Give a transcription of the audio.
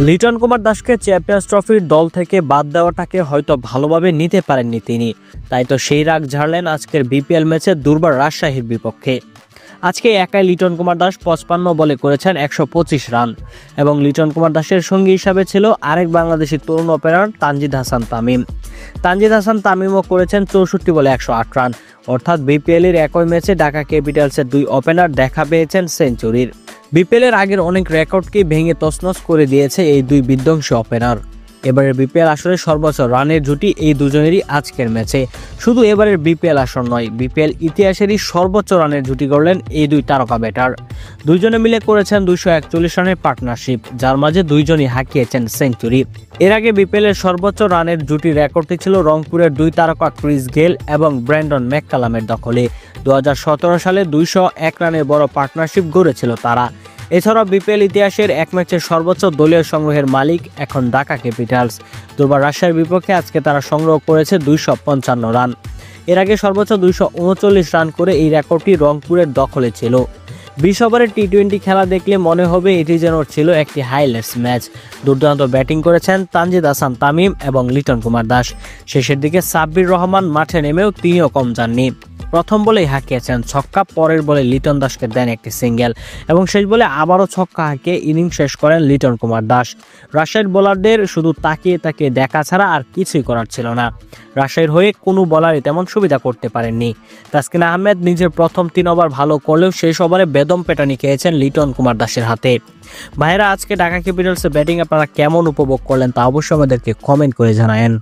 লিটন কুমার দাসকে চ্যাম্পিয়ন্স ট্রফির দল থেকে বাদ দেওয়াটাকে হয়তো ভালোভাবে নিতে পারেননি তিনি, তাই তো সেই রাগ ঝাড়লেন আজকের বিপিএল ম্যাচে দুর্বার রাজশাহীর বিপক্ষে। আজকে একাই লিটন কুমার দাস 55 বলে করেছেন 125 রান এবং লিটন কুমার দাসের সঙ্গী হিসাবে ছিল আরেক বাংলাদেশি তরুণ ওপেনার তানজিদ হাসান তামিম। তানজিদ হাসান তামিমও করেছেন 64 বলে 108 রান, অর্থাৎ বিপিএলের একই ম্যাচে ঢাকা ক্যাপিটালসের দুই ওপেনার দেখা পেয়েছেন সেঞ্চুরির। বিপিএলের আগের অনেক রেকর্ডকে ভেঙে তছনছ করে দিয়েছে এই দুই বিধ্বংসী ওপেনার। এবারের বিপিএল আসরে সর্বোচ্চ রানের জুটি এই দুজনেরই আজকের ম্যাচে। শুধু এবারের বিপিএল আসর নয়, বিপিএল ইতিহাসেরই সর্বোচ্চ রানের জুটি গড়লেন এই দুই তারকা ব্যাটার। দুইজনে মিলে করেছেন 241 রানের পার্টনারশিপ, যার মাঝে দুইজনই হাঁকিয়েছেন সেঞ্চুরি। এর আগে বিপিএলের সর্বোচ্চ রানের জুটি রেকর্ডটি ছিল রংপুরের দুই তারকা ক্রিস গেল এবং ব্র্যান্ডন ম্যাককালামের দখলে। 2017 সালে 201 রানের বড় পার্টনারশিপ গড়েছিল তারা। এছাড়াও বিপিএল ইতিহাসের এক ম্যাচের সর্বোচ্চ দলীয় সংগ্রহের মালিক এখন ঢাকা ক্যাপিটালস। দুর্বার রাজশাহীর বিপক্ষে আজকে তারা সংগ্রহ করেছে 255 রান। এর আগে সর্বোচ্চ 239 রান করে এই রেকর্ডটি রংপুরের দখলে ছিল। 20 ওভারের টি-20 খেলা দেখলে মনে হবে এটি যেন ছিল একটি হাইলাইটস ম্যাচ। দুর্দান্ত ব্যাটিং করেছেন তানজিদ হাসান তামিম এবং লিটন কুমার দাস। শেষের দিকে সাব্বির রহমান মাঠে নেমেও তিনিও কম যাননি। প্রথম বলেই হাঁকিয়েছেন ছক্কা, পরের বলে লিটন দাসকে দেন একটি সিঙ্গেল এবং শেষ বলে আবারও ছক্কা হাঁকিয়ে ইনিংস শেষ করেন লিটন কুমার দাস। রাজশাহীর বোলারদের শুধু তাকিয়ে তাকিয়ে দেখা ছাড়া আর কিছুই করার ছিল না। রাজশাহীর হয়ে কোনো বোলারই তেমন সুবিধা করতে পারেননি। তাসকিন আহমেদ নিজের প্রথম 3 ওভার ভালো করলেও শেষ ওভারে বেদম পেটানি খেয়েছেন লিটন কুমার দাসের হাতে। ভাইয়েরা, আজকে ঢাকা ক্যাপিটালসের ব্যাটিং আপনারা কেমন উপভোগ করলেন তা অবশ্যই আমাদেরকে কমেন্ট করে জানায়েন।